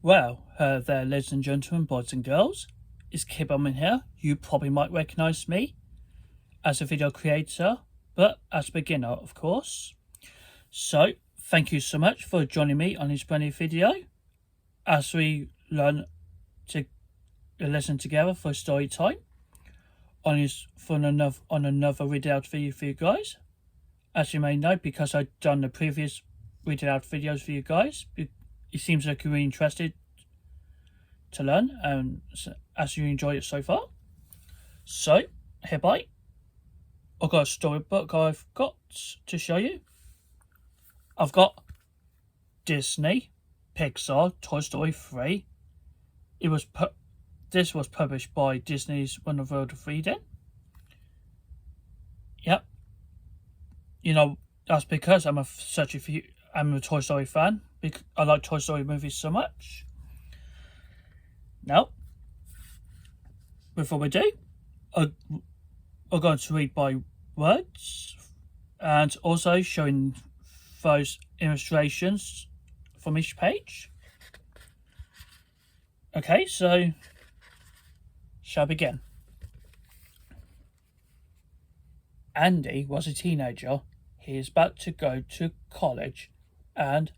There, ladies and gentlemen, boys and girls. It's Kid Boardman here. You probably might recognise me as a video creator, but as a beginner, of course. So, thank you so much for joining me on this brand new video as we learn to listen together for story time on another read out video for you guys. As you may know, because I've done the previous read out videos for you guys, it seems like you're really interested to learn, and as you enjoy it so far. So, hereby, I've got a storybook I've got to show you. I've got Disney Pixar Toy Story 3. This was published by Disney's Wonderful World of Reading. Yep. You know, that's because I'm a Toy Story fan. I like Toy Story movies so much. Now, before we do, I'm going to read by words and also showing those illustrations from each page. Okay, so shall I begin? Andy was a teenager. He is about to go to college and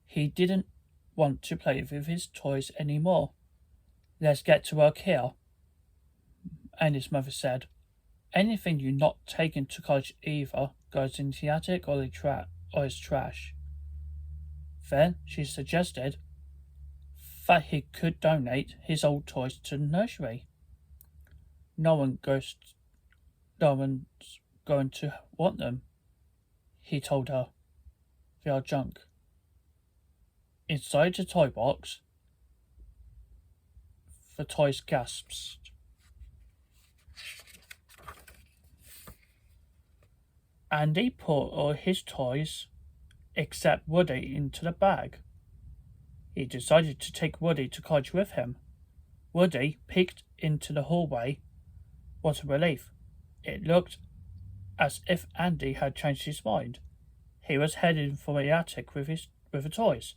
he didn't want to play with his toys anymore. Let's get to work here, Andy's mother said. Anything you're not taking to college either goes into the attic or is trash. Then she suggested that he could donate his old toys to the nursery. No one's going to want them, he told her. They are junk. Inside the toy box, the toys gasped. Andy put all his toys, except Woody, into the bag. He decided to take Woody to college with him. Woody peeked into the hallway. What a relief. It looked as if Andy had changed his mind. He was heading for the attic with the toys.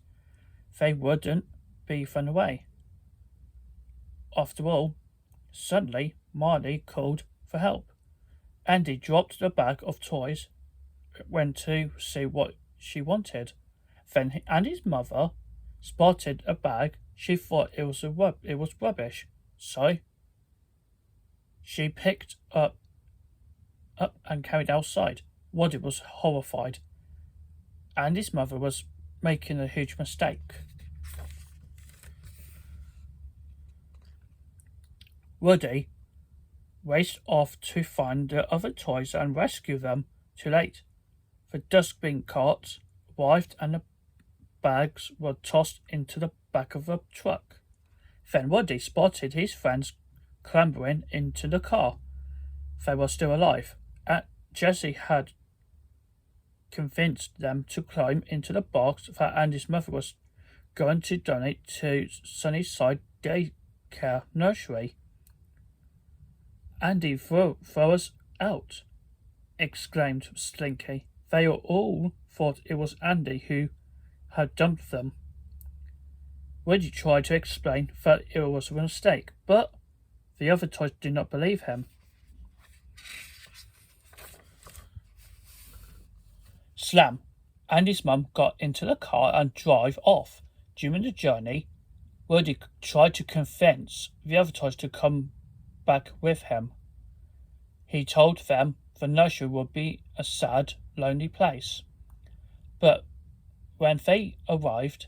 They wouldn't be thrown away. After all, suddenly Marley called for help. Andy dropped the bag of toys, went to see what she wanted. Then Andy's mother spotted a bag. She thought it was rubbish, so she picked up and carried outside. Woody was horrified. Andy's mother was making a huge mistake. Woody raced off to find the other toys and rescue them. Too late. The dustbin cart arrived and the bags were tossed into the back of the truck. Then Woody spotted his friends clambering into the car. They were still alive. Jessie had convinced them to climb into the box that Andy's mother was going to donate to Sunnyside daycare nursery. Andy threw us out, exclaimed Slinky. They all thought it was Andy who had dumped them. Woody tried to explain that it was a mistake, but the other toys did not believe him. Slam! Andy's mum got into the car and drove off. During the journey, Woody tried to convince the other toys to come back with him. He told them the nursery would be a sad, lonely place. But when they arrived,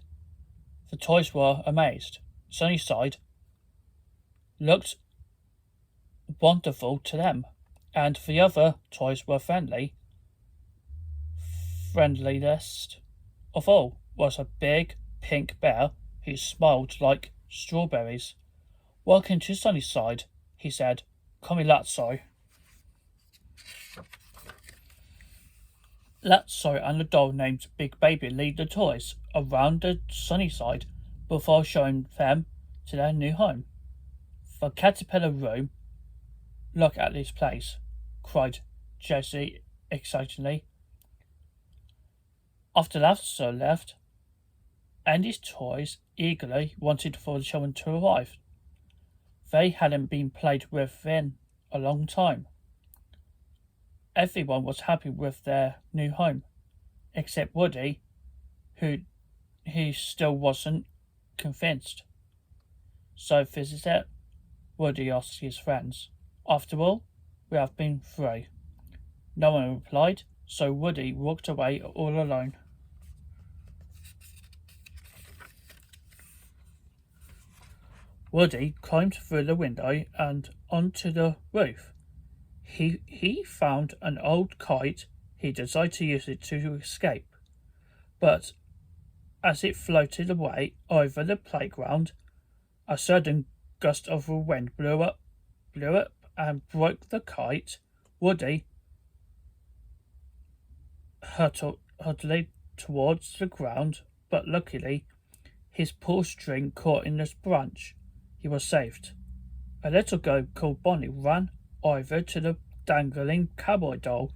the toys were amazed. Sunnyside looked wonderful to them, and the other toys were friendly. Friendliest of all was a big pink bear who smiled like strawberries. Welcome to Sunnyside, he said. Call me Latzo. Latzo and the doll named Big Baby lead the toys around the Sunnyside before showing them to their new home. The caterpillar room. Look at this place, cried Jessie excitedly. After Latzo left, Andy's toys eagerly wanted for the children to arrive. They hadn't been played with in a long time. Everyone was happy with their new home, except Woody, who he still wasn't convinced. "So this is it?" Woody asked his friends. "After all, we have been through." No one replied, so Woody walked away all alone. Woody climbed through the window and onto the roof. He found an old kite. He decided to use it to escape. But as it floated away over the playground, a sudden gust of wind blew up and broke the kite. Woody hurtled towards the ground, but luckily his pull string caught in this branch. He was saved. A little girl called Bonnie ran over to the dangling cowboy doll.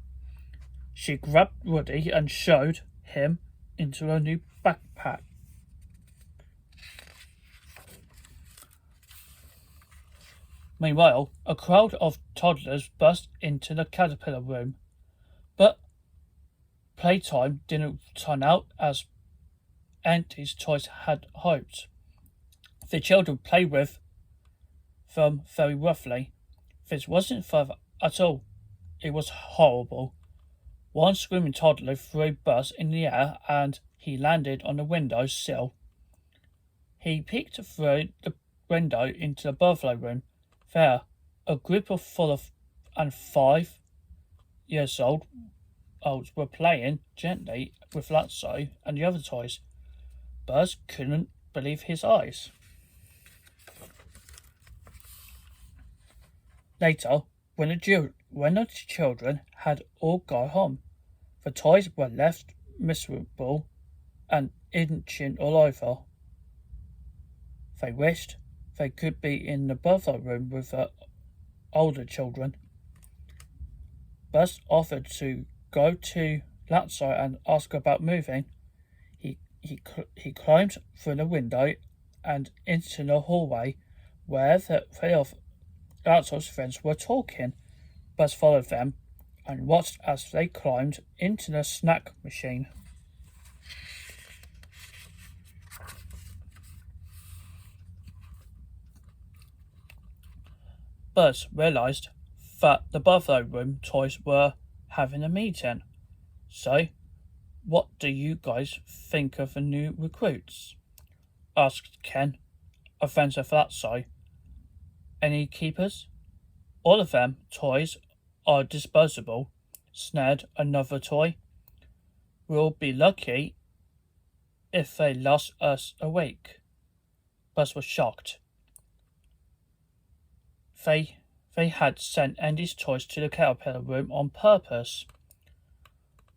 She grabbed Woody and showed him into a new backpack. Meanwhile, a crowd of toddlers burst into the caterpillar room, but playtime didn't turn out as Auntie's toys had hoped. The children played with them very roughly. This wasn't fun at all. It was horrible. One screaming toddler threw Buzz in the air and he landed on the window sill. He peeked through the window into the buffalo room. There, a group of 4 and 5 years olds were playing gently with Lotso and the other toys. Buzz couldn't believe his eyes. Later, when the children had all gone home, the toys were left miserable and itching all over. They wished they could be in the buffalo room with the older children. Buzz offered to go to Lotso and ask about moving. He climbed through the window and into the hallway where the 3 of Lotso's friends were talking. Buzz followed them and watched as they climbed into the snack machine. Buzz realized that the buffalo room toys were having a meeting. "So, what do you guys think of the new recruits?" asked Ken, a friend of Lotso. "Any keepers?" "All of them toys are disposable," snared another toy. "We'll be lucky if they last us a week." Buzz was shocked. They had sent Andy's toys to the caterpillar room on purpose.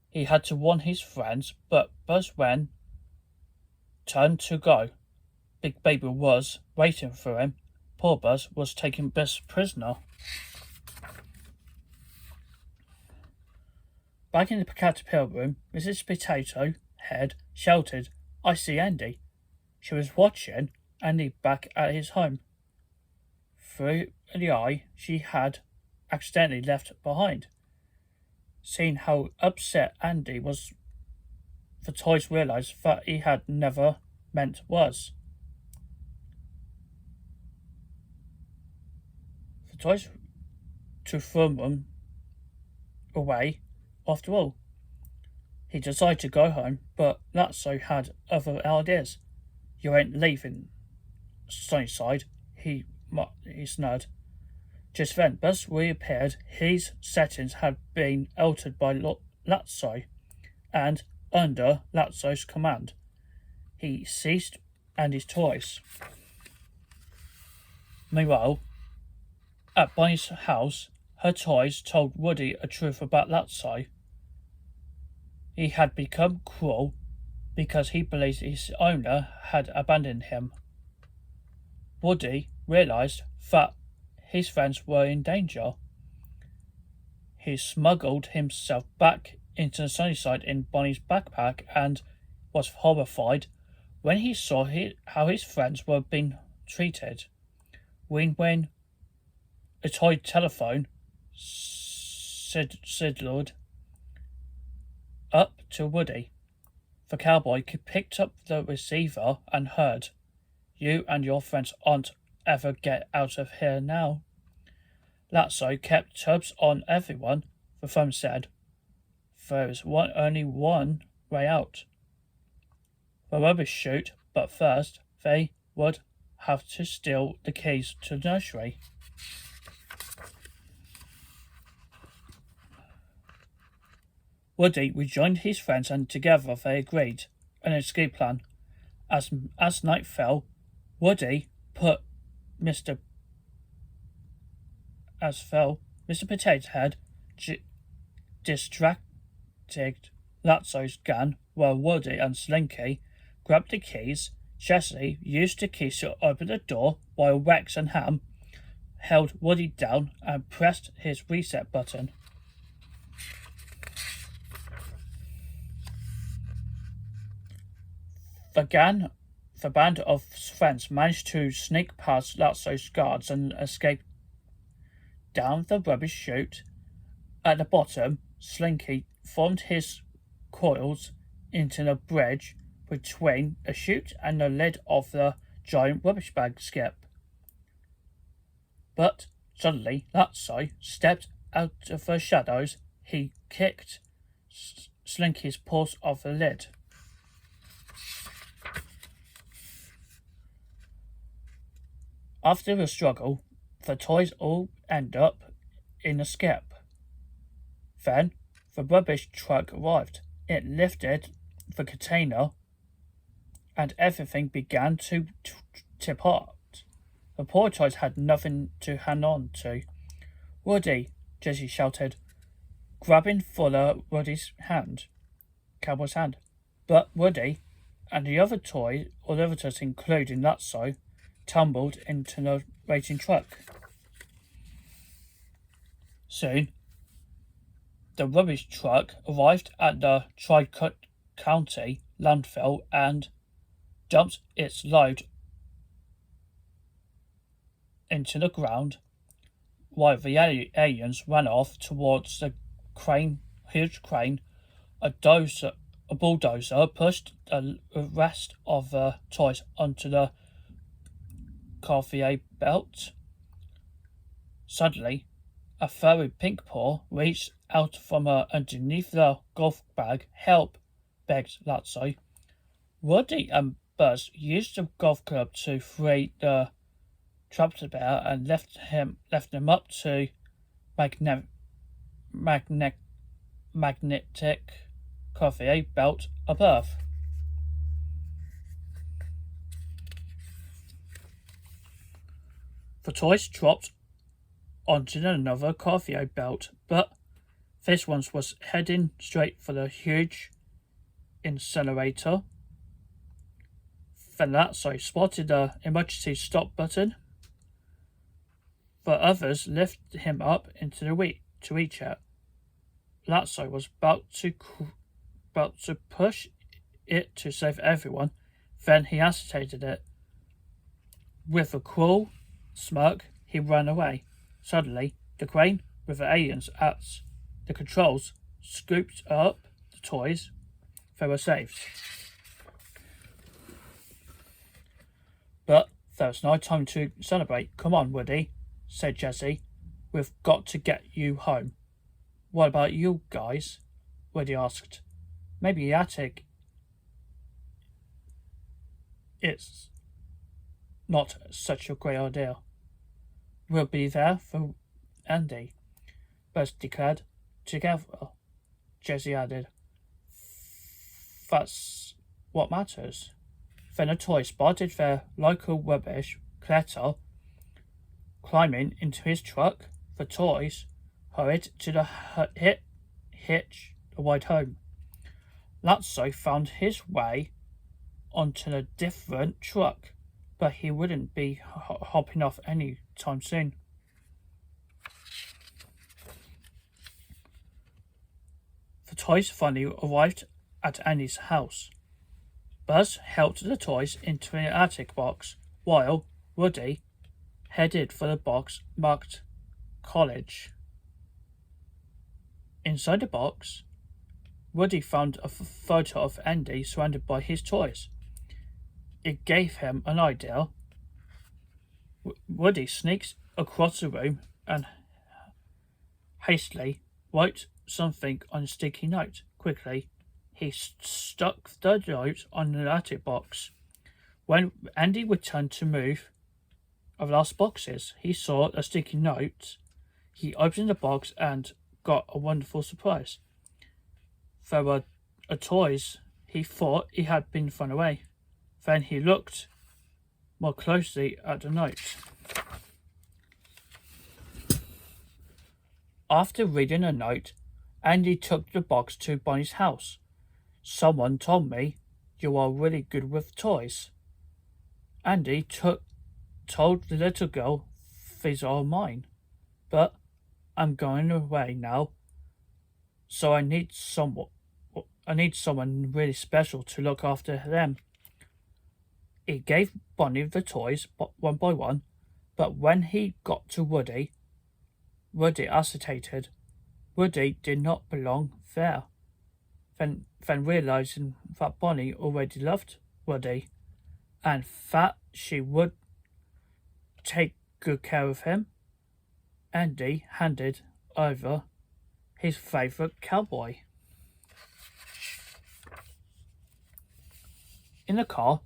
He had to warn his friends, but Buzz when turned to go. Big Baby was waiting for him. Poor Buzz was taken prisoner. Back in the caterpillar room, Mrs. Potato Head shouted, "I see Andy." She was watching Andy back at his home. Through the eye she had accidentally left behind. Seeing how upset Andy was, the toys realized that he had never meant was. The toys to throw them away after all. He decided to go home, but Lotso had other ideas. "You ain't leaving Sunnyside," he snarled. Just then, Buzz reappeared. His settings had been altered by Lotso, and under Lotso's command, he seized Andy's toys. Meanwhile, at Bonnie's house, her toys told Woody a truth about Lotso. He had become cruel because he believed his owner had abandoned him. Woody realized that his friends were in danger. He smuggled himself back into the Sunnyside in Bonnie's backpack and was horrified When he saw how his friends were being treated, when a toy telephone sidled up to Woody, the cowboy picked up the receiver and heard, "You and your friends aren't ever get out of here now." Lazzo kept tabs on everyone. The phone said, "There is only one way out. The rubbish chute, but first they would have to steal the keys to the nursery." Woody rejoined his friends and together they agreed an escape plan. As night fell, Woody put Mr. Potato Head distracted Lazzo's gun while Woody and Slinky grabbed the keys. Jessie used the keys to open the door while Rex and Ham held Woody down and pressed his reset button. The band of friends managed to sneak past Lazzo's guards and escape down the rubbish chute. At the bottom, Slinky formed his coils into the bridge between a chute and the lid of the giant rubbish bag skip. But suddenly, Lazzo stepped out of the shadows. He kicked Slinky's paws off the lid. After the struggle, the toys all end up in a skip. Then the rubbish truck arrived. It lifted the container and everything began to tip apart. The poor toys had nothing to hang on to. "Woody," Jessie shouted, grabbing for Woody's hand, cowboy's hand. But Woody and the other toys, including Lazzo, tumbled into the waiting truck. Soon, the rubbish truck arrived at the Tri-County landfill and dumped its load into the ground, while the aliens ran off towards the huge crane. A bulldozer pushed the rest of the toys onto the conveyor belt. Suddenly, a furry pink paw reached out from underneath the golf bag. "Help!" begged Lazzo. Woody and Buzz used the golf club to free the trapped bear and left him up to magnetic conveyor belt above. The toys dropped onto another conveyor belt, but this one was heading straight for the huge incinerator. Then Lazzo spotted the emergency stop button. The others lifted him up into the to reach it. Lazzo was about to push it to save everyone. Then he hesitated it. With a cruel smirk, he ran away. Suddenly, the crane with the aliens at the controls scooped up the toys. They were saved. But there was no time to celebrate. "Come on, Woody," said Jessie. "We've got to get you home." "What about you guys?" Woody asked. "Maybe the attic. It's not such a great idea." "We'll be there for Andy," Buzz declared. "Together," Jessie added. "That's what matters." Then a toy spotted their local rubbish collector climbing into his truck. The toys hurried to the hitch the ride home. Lazzo found his way onto a different truck, but he wouldn't be hopping off any time soon. The toys finally arrived at Annie's house. Buzz helped the toys into an attic box, while Woody headed for the box marked College. Inside the box, Woody found a photo of Andy surrounded by his toys. It gave him an idea. Woody sneaks across the room and hastily wrote something on a sticky note. Quickly, he stuck the note on the attic box. When Andy returned to move the last boxes, he saw a sticky note. He opened the box and got a wonderful surprise. There were toys he thought he had been thrown away. Then he looked more closely at the note. After reading the note, Andy took the box to Bonnie's house. Someone told me you are really good with toys. Andy told the little girl, these are mine, but I'm going away now, so I need someone really special to look after them. He gave Bonnie the toys one by one, but when he got to Woody hesitated. Woody did not belong there. Then realizing that Bonnie already loved Woody, and that she would take good care of him, Andy handed over his favorite cowboy. In the car,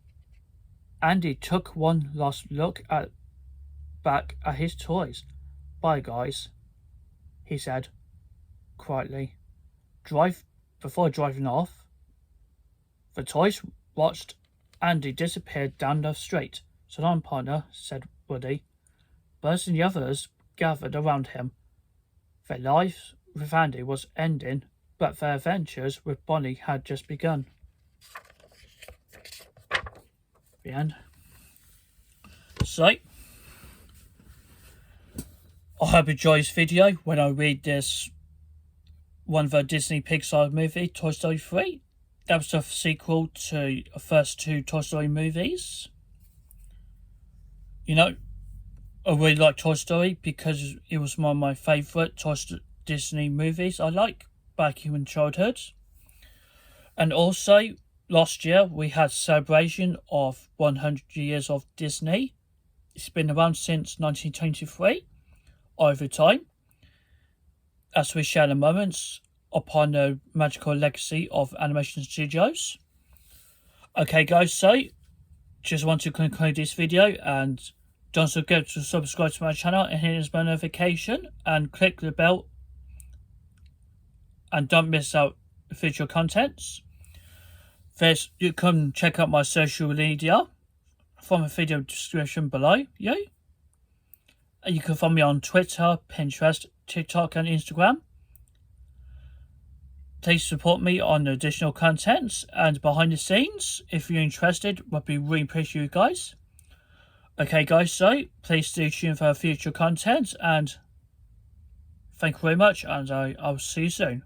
Andy took one last look back at his toys. Bye, guys, he said quietly. Before driving off, the toys watched Andy disappear down the street. So long, partner, said Woody. Buzz and the others gathered around him. Their life with Andy was ending, but their adventures with Bonnie had just begun. The end. So, I hope you enjoy this video when I read this one of the Disney Pixar movie, Toy Story 3. That was the sequel to the first two Toy Story movies. You know, I really like Toy Story because it was one of my favourite Disney movies I like back in childhood. And also, last year we had celebration of 100 years of Disney. It's been around since 1923. Over time, as we share the moments upon the magical legacy of animation studios. Okay guys, so just want to conclude this video, and don't forget to subscribe to my channel and hit this notification and click the bell, and don't miss out future contents. First, you can check out my social media from the video description below. You can find me on Twitter, Pinterest, TikTok and Instagram. Please support me on additional contents and behind the scenes. If you're interested, would be really appreciate you guys. Okay guys, so please stay tuned for future content, and thank you very much, and I'll see you soon.